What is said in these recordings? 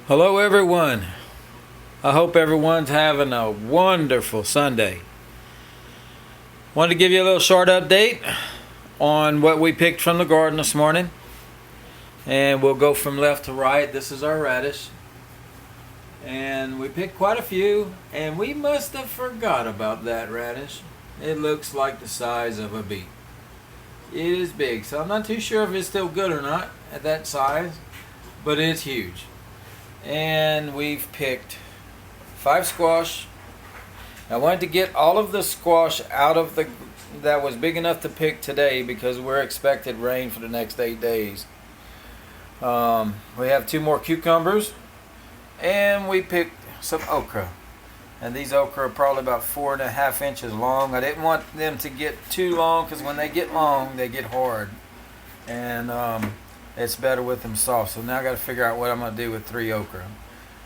Hello everyone. I hope everyone's having a wonderful Sunday. Wanted to give you a little short update on what we picked from the garden this morning. And we'll go from left to right. This is our radish. And we picked quite a few, and we must have forgot about that radish. It looks like the size of a beet. It is big, so I'm not too sure if it's still good or not at that size, but it's huge. And we've picked 5 squash. I wanted to get all of the squash out of that was big enough to pick today because we're expected rain for the next 8 days. We have 2 more cucumbers, and we picked some okra. And these okra are probably about 4.5 inches long. I didn't want them to get too long because when they get long, they get hard. And it's better with them soft. So now I got to figure out what I'm going to do with 3 okra.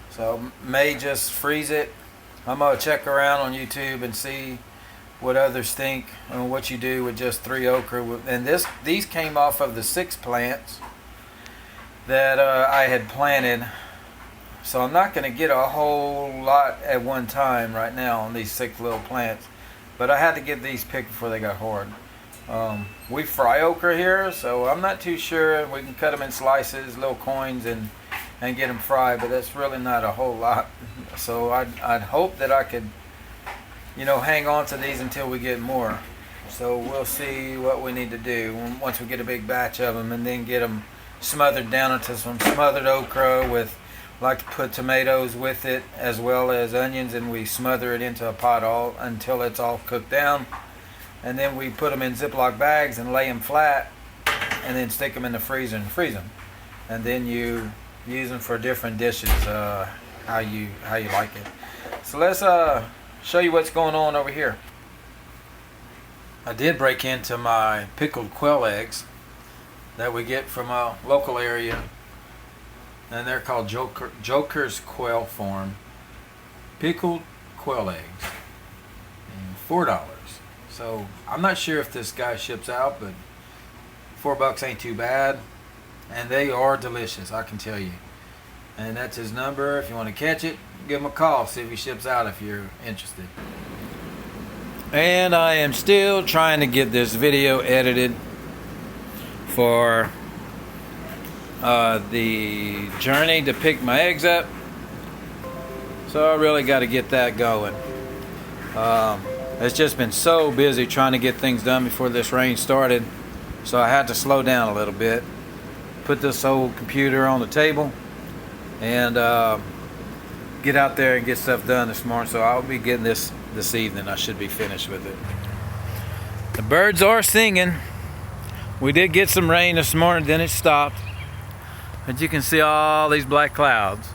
So may just freeze it. I'm going to check around on YouTube and see what others think and what you do with just 3 okra. And these came off of the 6 plants that I had planted. So I'm not going to get a whole lot at one time right now on these 6 little plants. But I had to get these picked before they got hard. We fry okra here, so I'm not too sure. We can cut them in slices, little coins, and get them fried, but that's really not a whole lot. So I'd hope that I could, hang on to these until we get more. So we'll see what we need to do once we get a big batch of them, and then get them smothered down into some smothered okra with, like to put tomatoes with it as well as onions, and we smother it into a pot all until it's all cooked down. And then we put them in Ziploc bags and lay them flat, and then stick them in the freezer and freeze them. And then you use them for different dishes, how you like it. So let's show you what's going on over here. I did break into my pickled quail eggs that we get from a local area, and they're called Joker's Quail Farm. Pickled quail eggs, and $4. So I'm not sure if this guy ships out, but $4 ain't too bad, and they are delicious, I can tell you. And that's his number. If you want to catch it, give him a call, see if he ships out if you're interested. And I am still trying to get this video edited for the journey to pick my eggs up. So I really got to get that going. It's just been so busy trying to get things done before this rain started, so I had to slow down a little bit, put this old computer on the table, and get out there and get stuff done this morning. So I'll be getting this evening. I should be finished with it. The birds are singing. We did get some rain this morning, then it stopped, but you can see all these black clouds.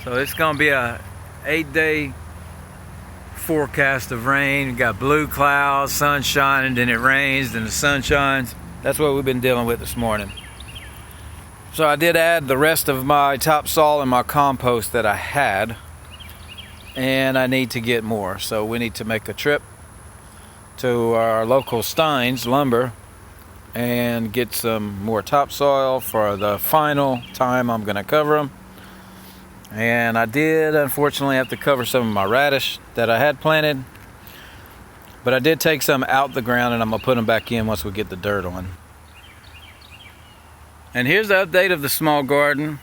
So it's going to be a 8-day forecast of rain. We got blue clouds, sunshine, and then it rains, then the sun shines. That's what we've been dealing with this morning. So I did add the rest of my topsoil and my compost that I had, and I need to get more. So we need to make a trip to our local Stein's Lumber and get some more topsoil for the final time I'm going to cover them. And I did unfortunately have to cover some of my radish that I had planted, but I did take some out the ground, and I'm going to put them back in once we get the dirt on. And here's the update of the small garden.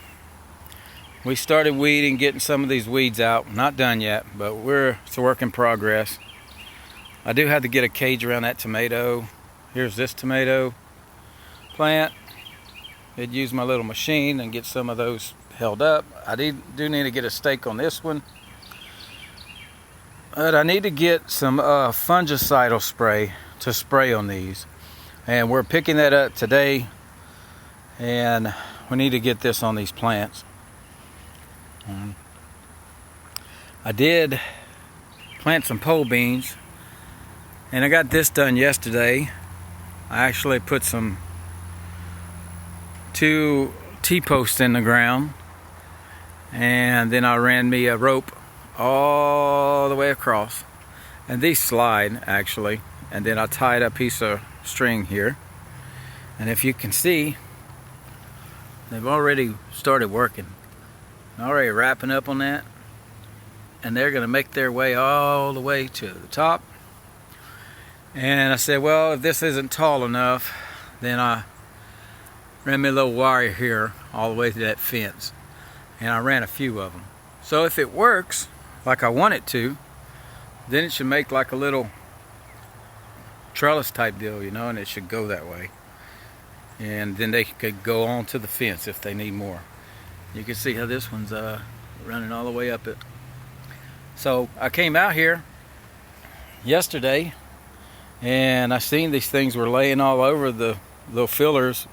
We started weeding, getting some of these weeds out. Not done yet, but it's a work in progress. I do have to get a cage around that tomato. Here's this tomato plant. I'd use my little machine and get some of those held up. I do need to get a stake on this one, but I need to get some fungicidal spray to spray on these, and we're picking that up today, and we need to get this on these plants. I did plant some pole beans, and I got this done yesterday. I actually put some 2 T-posts in the ground, and then I ran me a rope all the way across, and these slide actually, and then I tied a piece of string here, and if you can see, they've already started working. already wrapping up on that, and they're going to make their way all the way to the top. And I said, well, if this isn't tall enough, then I ran me a little wire here all the way to that fence, and I ran a few of them. So if it works like I want it to, then it should make like a little trellis type deal, you know, and it should go that way. And then they could go on to the fence if they need more. You can see how this one's running all the way up it. So I came out here yesterday and I seen these things were laying all over the little fillers,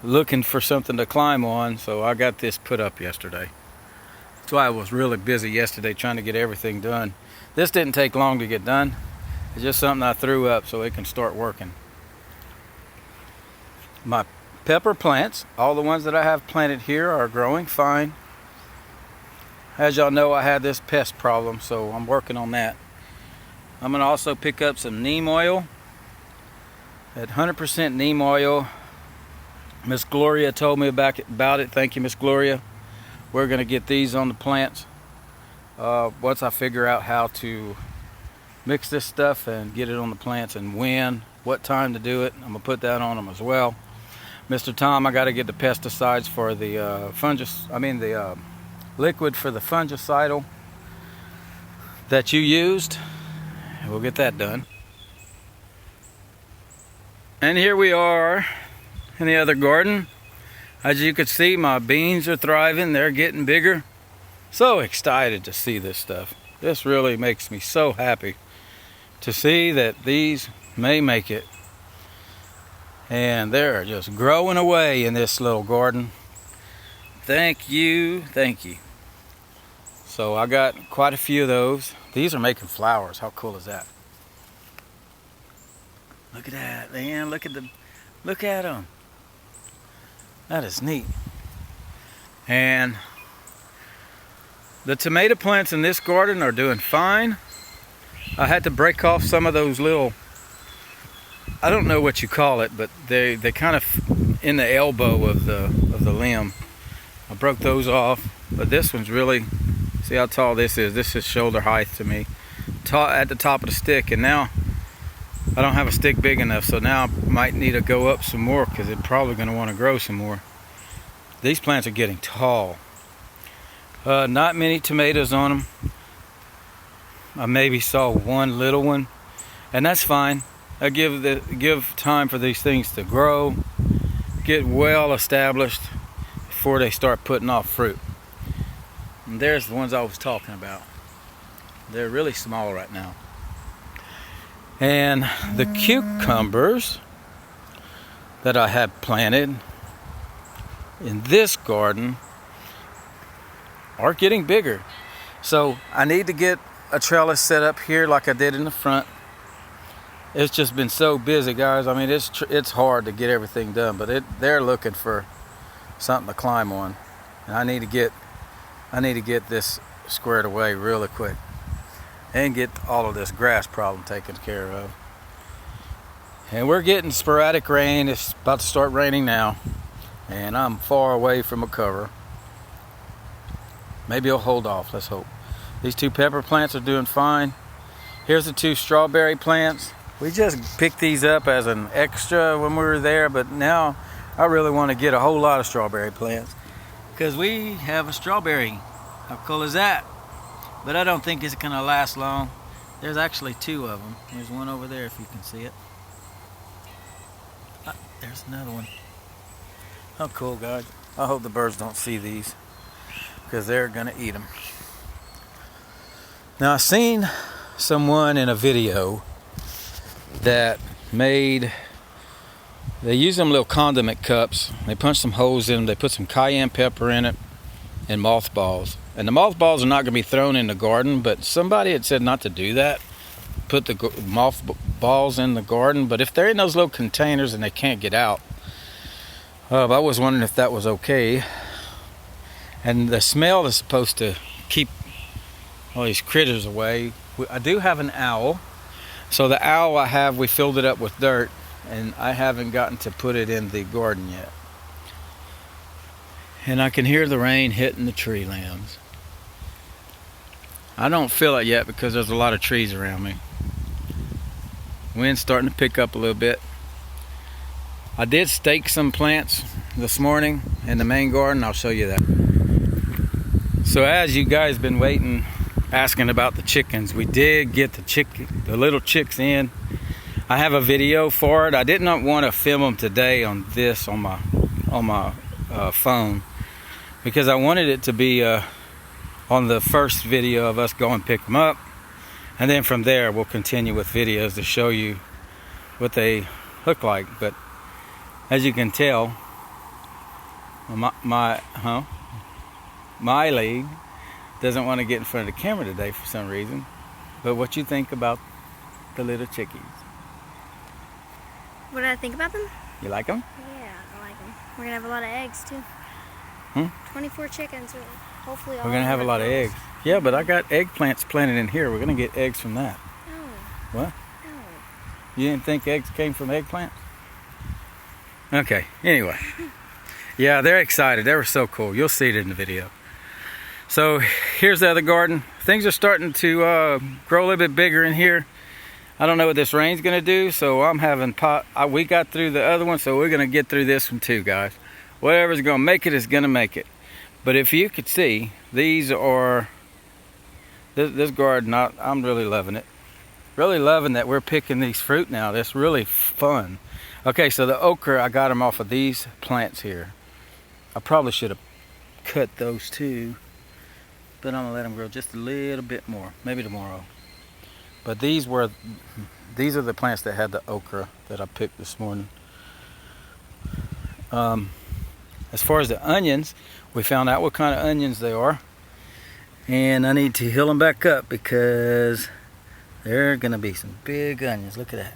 looking for something to climb on. So I got this put up yesterday. That's why I was really busy yesterday trying to get everything done. This didn't take long to get done. It's just something I threw up so it can start working. My pepper plants, all the ones that I have planted here, are growing fine. As y'all know, I had this pest problem, so I'm working on that. I'm going to also pick up some neem oil. At 100% neem oil. Miss Gloria told me about it. Thank you, Miss Gloria. We're going to get these on the plants once I figure out how to mix this stuff and get it on the plants, and when, what time to do it. I'm going to put that on them as well. Mr. Tom, I got to get the pesticides for the the liquid for the fungicidal that you used. We'll get that done. And here we are in the other garden. As you can see, my beans are thriving. They're getting bigger. So excited to see this stuff. This really makes me so happy to see that these may make it. And they're just growing away in this little garden. Thank you, thank you. So I got quite a few of those. These are making flowers. How cool is that? Look at that, man. Look at them. That is neat. And the tomato plants in this garden are doing fine. I had to break off some of those little, I don't know what you call it, but they kind of in the elbow of the limb. I broke those off, but this one's really, see how tall this is. This is shoulder height to me, at the top of the stick. And now I don't have a stick big enough, so now I might need to go up some more because it's probably going to want to grow some more. These plants are getting tall. Not many tomatoes on them. I maybe saw one little one, and that's fine. I give time for these things to grow, get well established before they start putting off fruit. And there's the ones I was talking about. They're really small right now. And the cucumbers that I have planted in this garden are getting bigger. So I need to get a trellis set up here like I did in the front. It's just been so busy, guys. I mean, it's hard to get everything done, but they're looking for something to climb on, and I need to get this squared away really quick and get all of this grass problem taken care of. And we're getting sporadic rain. It's about to start raining now, and I'm far away from a cover. Maybe it'll hold off. Let's hope. These two pepper plants are doing fine. Here's the two strawberry plants. We just picked these up as an extra when we were there, but now I really want to get a whole lot of strawberry plants because we have a strawberry. How cool is that? But I don't think it's going to last long. There's actually two of them. There's one over there if you can see it. There's another one. How cool, guys. I hope the birds don't see these because they're going to eat them. Now, I seen someone in a video that they use them little condiment cups. They punch some holes in them. They put some cayenne pepper in it and mothballs. And the mothballs are not going to be thrown in the garden, but somebody had said not to do that. Put the mothballs in the garden. But if they're in those little containers and they can't get out, I was wondering if that was okay. And the smell is supposed to keep all these critters away. I do have an owl. So the owl we filled it up with dirt, and I haven't gotten to put it in the garden yet. And I can hear the rain hitting the tree limbs. I don't feel it yet because there's a lot of trees around me. Wind's starting to pick up a little bit. I did stake some plants this morning in the main garden. I'll show you that. So as you guys been waiting, asking about the chickens, we did get the little chicks in. I have a video for it. I did not want to film them today on my phone because I wanted it to be on the first video of us going pick them up, and then from there we'll continue with videos to show you what they look like. But as you can tell, my league doesn't want to get in front of the camera today for some reason. But what you think about the little chickies? What do I think about them? You like them? Yeah, I like them. We're gonna have a lot of eggs too. 24 chickens. Hopefully all. We're gonna have a lot of eggs. Yeah, but I got eggplants planted in here. We're gonna get eggs from that. No. What? No. You didn't think eggs came from eggplants? Okay, anyway. Yeah, they're excited. They were so cool. You'll see it in the video. So here's the other garden. Things are starting to grow a little bit bigger in here. I don't know what this rain's gonna do, so I'm having we got through the other one, so we're gonna get through this one too, guys. Whatever's gonna make it is gonna make it. But if you could see, these are this garden. I'm really loving it. Really loving that we're picking these fruit now. That's really fun. Okay, so the okra, I got them off of these plants here. I probably should have cut those too, but I'm gonna let them grow just a little bit more, maybe tomorrow. But these are the plants that had the okra that I picked this morning. As far as the onions, we found out what kind of onions they are, and I need to heal them back up because they're gonna be some big onions. Look at that.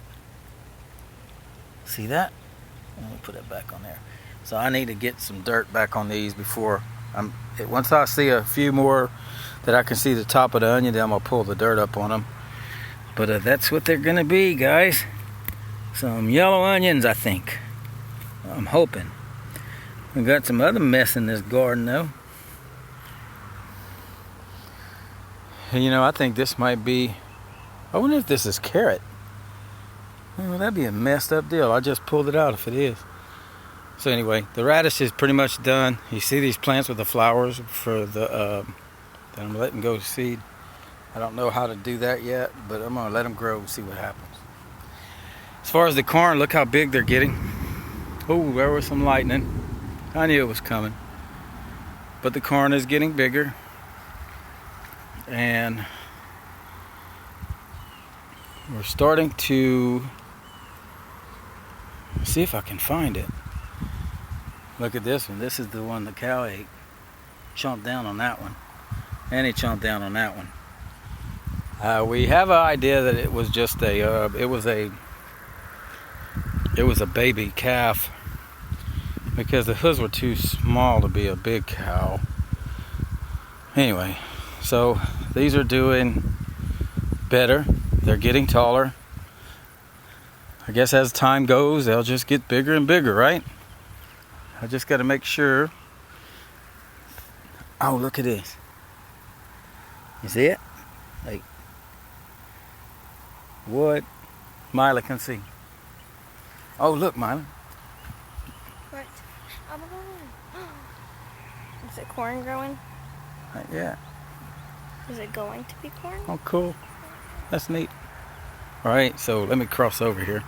See that? Let me put it back on there. So I need to get some dirt back on these before once I see a few more that I can see the top of the onion, then I'm gonna pull the dirt up on them. But that's what they're gonna be, guys. Some yellow onions, I think. I'm hoping. We got some other mess in this garden though. And, you know, I think this might be, I wonder if this is carrot. Well, that'd be a messed up deal. I just pulled it out if it is. So anyway, the radish is pretty much done. You see these plants with the flowers for the that I'm letting go to seed. I don't know how to do that yet, but I'm gonna let them grow and see what happens. As far as the corn, look how big they're getting. Oh, there was some lightning. I knew it was coming. But the corn is getting bigger. And we're starting to see if I can find it. Look at this one. This is the one the cow ate. Chomped down on that one. And he chomped down on that one. We have an idea that it was just it was a baby calf because the hooves were too small to be a big cow. Anyway, so these are doing better. They're getting taller. I guess as time goes, they'll just get bigger and bigger, right? I just got to make sure. Oh, look at this. You see it? Like, what? Mila can see. Oh, look, Mila. What? Is it corn growing? Yeah. Is it going to be corn? Oh, cool. That's neat. All right, so let me cross over here.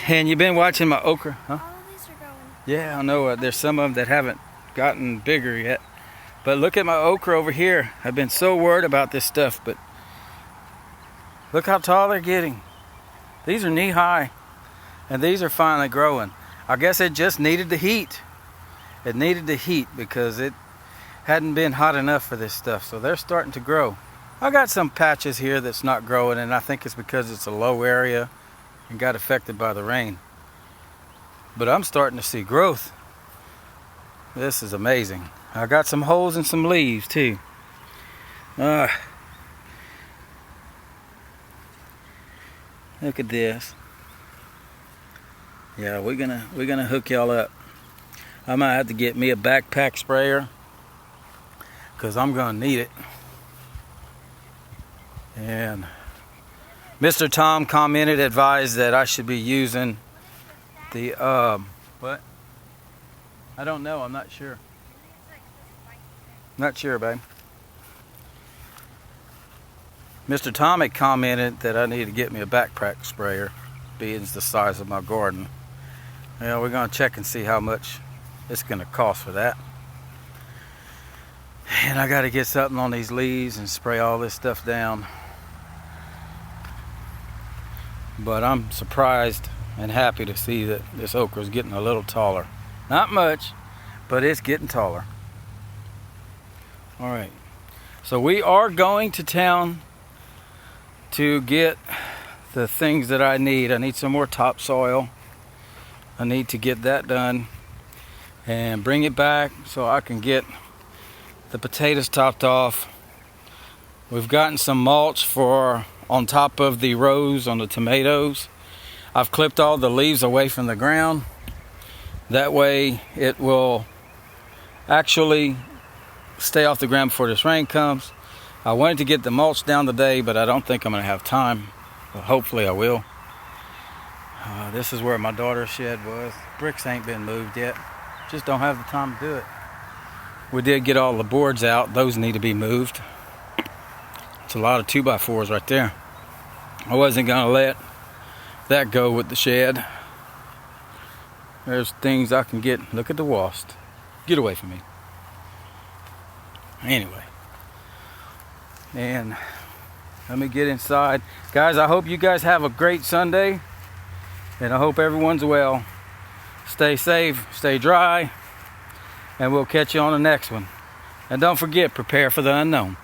And you've been watching my okra, huh? All of these are growing. Yeah, I know. There's some of them that haven't gotten bigger yet. But look at my okra over here. I've been so worried about this stuff, but look how tall they're getting. These are knee high, and these are finally growing. I guess it just needed the heat. It needed the heat because it hadn't been hot enough for this stuff, so they're starting to grow. I got some patches here that's not growing, and I think it's because it's a low area and got affected by the rain. But I'm starting to see growth. This is amazing. I got some holes and some leaves too. Look at this. Yeah, we're gonna hook y'all up. I might have to get me a backpack sprayer because I'm gonna need it. And Mr. Tom advised that I should be using the what? I don't know, I'm not sure. Not sure, babe. Mr. Tom had commented that I need to get me a backpack sprayer, being the size of my garden. Well, we're gonna check and see how much it's gonna cost for that. And I gotta get something on these leaves and spray all this stuff down. But I'm surprised and happy to see that this okra is getting a little taller. Not much, but it's getting taller. All right, so we are going to town to get the things that I need. I need some more topsoil. I need to get that done and bring it back so I can get the potatoes topped off. We've gotten some mulch for on top of the rows on the tomatoes. I've clipped all the leaves away from the ground. That way it will actually stay off the ground before this rain comes. I wanted to get the mulch down today, but I don't think I'm going to have time. But hopefully I will. This is where my daughter's shed was. Bricks ain't been moved yet. Just don't have the time to do it. We did get all the boards out. Those need to be moved. It's a lot of 2x4s right there. I wasn't going to let that go with the shed. There's things I can get. Look at the wasp. Get away from me. Anyway. And let me get inside. Guys, I hope you guys have a great Sunday. And I hope everyone's well. Stay safe, stay dry. And we'll catch you on the next one. And don't forget, prepare for the unknown.